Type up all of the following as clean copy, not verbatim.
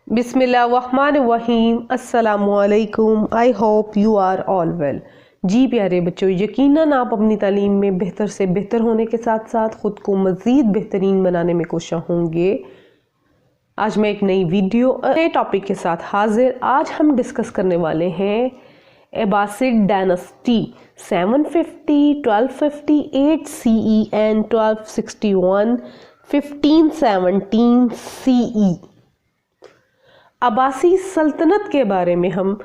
बिस्मिल्लाहिर्रहमानिर्रहीम। अस्सलामुअलैकुम। I hope you are all well. जी प्यारे बच्चों, यकीनन आप अपनी तालीम में बेहतर से बेहतर होने के साथ साथ ख़ुद को मज़ीद बेहतरीन बनाने में कोशिश होंगे। आज मैं एक नई वीडियो नए टॉपिक के साथ हाजिर। आज हम डिस्कस करने वाले हैं Abbasid dynasty 750, 1258 CE and 1261, 1517 CE। अब्बासी सल्तनत के बारे में हम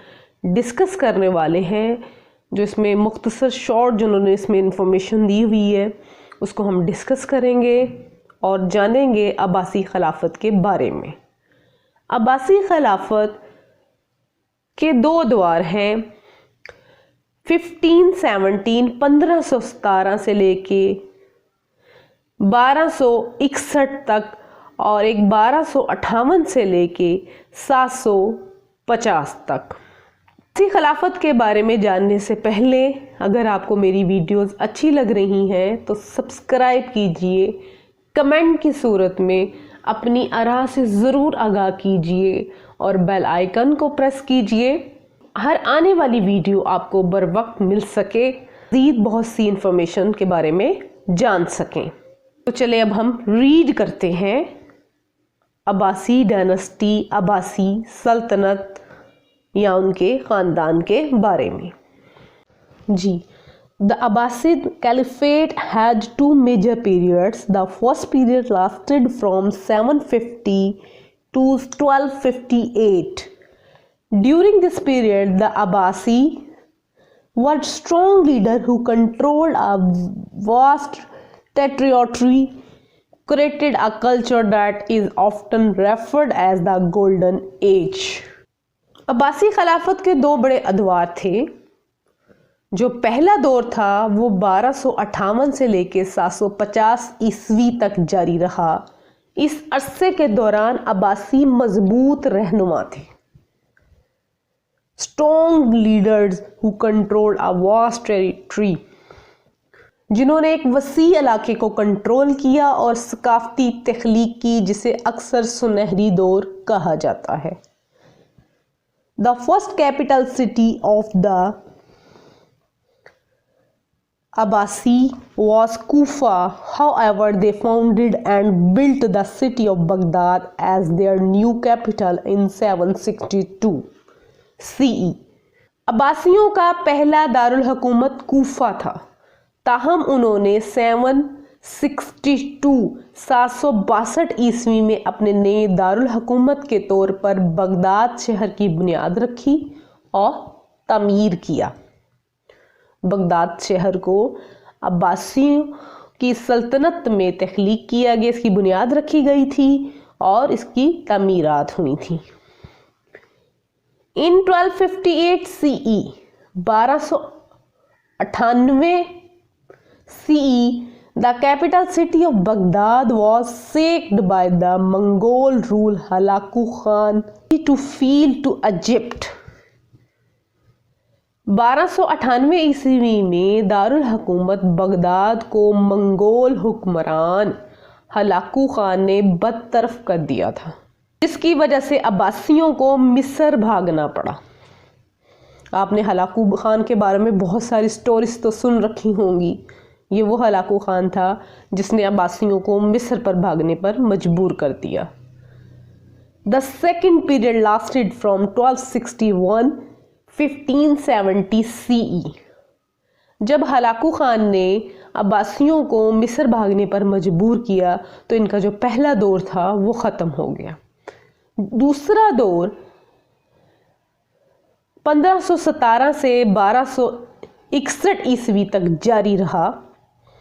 डिस्कस करने वाले हैं। जो इसमें मुख्तसर शॉर्ट जिन्होंने इसमें इंफॉर्मेशन दी हुई है उसको हम डिस्कस करेंगे और जानेंगे अब्बासी खिलाफत के बारे में। अब्बासी खिलाफत के दो द्वार हैं। 1517 से लेके 1261 तक और एक 1258 से लेके 750 तक। इसी खिलाफत के बारे में जानने से पहले अगर आपको मेरी वीडियोस अच्छी लग रही हैं तो सब्सक्राइब कीजिए, कमेंट की सूरत में अपनी आरा से ज़रूर आगाह कीजिए और बेल आइकन को प्रेस कीजिए। हर आने वाली वीडियो आपको बर वक्त मिल सके, मज़ीद बहुत सी इंफॉर्मेशन के बारे में जान सकें। तो चले अब हम रीड करते हैं अब्बासी डायनेस्टी, अब्बासी सल्तनत या उनके ख़ानदान के बारे में। जी, the Abbasid caliphate had two major periods. The first period lasted from 750 to 1258. During this period, the Abbasi were strong leader who controlled a vast territory, created a culture that is often referred as the Golden Age. Abbasi खिलाफत के दो बड़े अदवार थे। जो पहला दौर था वो 1258 से लेके 750 ईस्वी तक जारी रहा। इस अरसे के दौरान अब्बासी मजबूत रहनुमा थे। Strong leaders who controlled a vast territory, जिन्होंने एक वसी इलाके को कंट्रोल किया और सकाफती तख्लीक की, जिसे अक्सर सुनहरी दौर कहा जाता है। The first capital city of the Abbasi was Kufa. However, they founded and built the city of Baghdad as their new capital in 762 CE. अब्बासियों का पहला दारुल हुकूमत कूफा था, ताहम उन्होंने 762 ईस्वी में अपने नए दारुल हुकूमत के तौर पर बगदाद शहर की बुनियाद रखी और तमीर किया। बगदाद शहर को अब्बासियों की सल्तनत में तख्लीक किया गया, इसकी बुनियाद रखी गई थी और इसकी तमीरात हुई थी। इन 1258 CE 1298 CE the capital city of Baghdad was sacked by the Mongol ruler Halaku Khan to flee to Egypt. 1298 ईस्वी में दारुल हुकूमत बगदाद को मंगोल हुक्मरान हलाकू खान ने बदतरफ कर दिया था, जिसकी वजह से अब्बासियों को मिस्र भागना पड़ा। आपने हलाकू खान के बारे में बहुत सारी स्टोरीज तो सुन रखी होंगी। ये वो हलाकू खान था जिसने अब्बासियों को मिस्र पर भागने पर मजबूर कर दिया। The second period lasted from 1261 1570 CE। जब हलाकू खान ने अब्बासियों को मिस्र भागने पर मजबूर किया तो इनका जो पहला दौर था वो ख़त्म हो गया। दूसरा दौर 1517 से 1261 ईस्वी तक जारी रहा।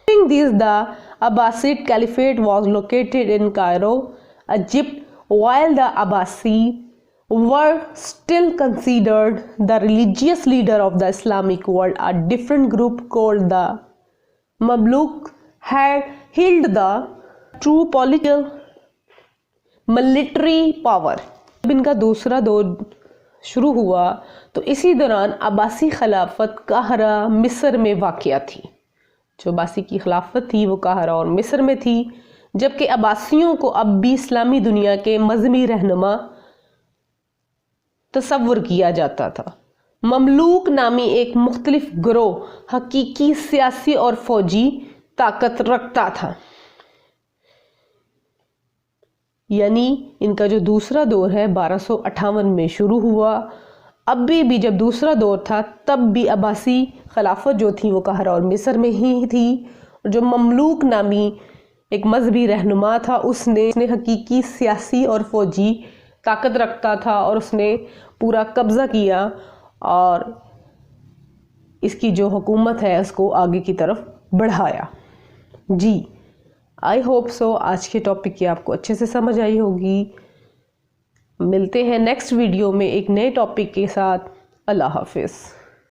During this, the Abbasid Caliphate was located in Cairo, Egypt, while the Abbasi were still considered the religious leader of the Islamic world. A different group called the Mamluk had held the true political military power. जब इनका दूसरा दौर शुरू हुआ तो इसी दौरान अब्बासी खिलाफत काहरा मिस्र में वाक़या थी। जो अब्बासी की खिलाफत थी वो काहरा और मिस्र में थी, जबकि अब्बासियों को अब भी इस्लामी दुनिया के मजहबी रहनुमा تصور کیا جاتا تھا۔ مملوک نامی ایک مختلف گروہ حقیقی سیاسی اور فوجی طاقت رکھتا تھا۔ یعنی ان کا جو دوسرا دور ہے 1258 میں شروع ہوا۔ اب بھی جب دوسرا دور تھا تب بھی عباسی خلافت جو تھی وہ قاہرہ اور مصر میں ہی تھی۔ جو مملوک نامی ایک مذہبی رہنما تھا اس نے حقیقی سیاسی اور فوجی طاقت رکھتا تھا اور اس نے پورا قبضہ کیا اور اس کی جو حکومت ہے اس کو آگے کی طرف بڑھایا۔ جی آئی ہوپ سو آج کے ٹاپک کی آپ کو اچھے سے سمجھ آئی ہوگی۔ ملتے ہیں نیکسٹ ویڈیو میں ایک نئے ٹاپک کے ساتھ۔ اللہ حافظ۔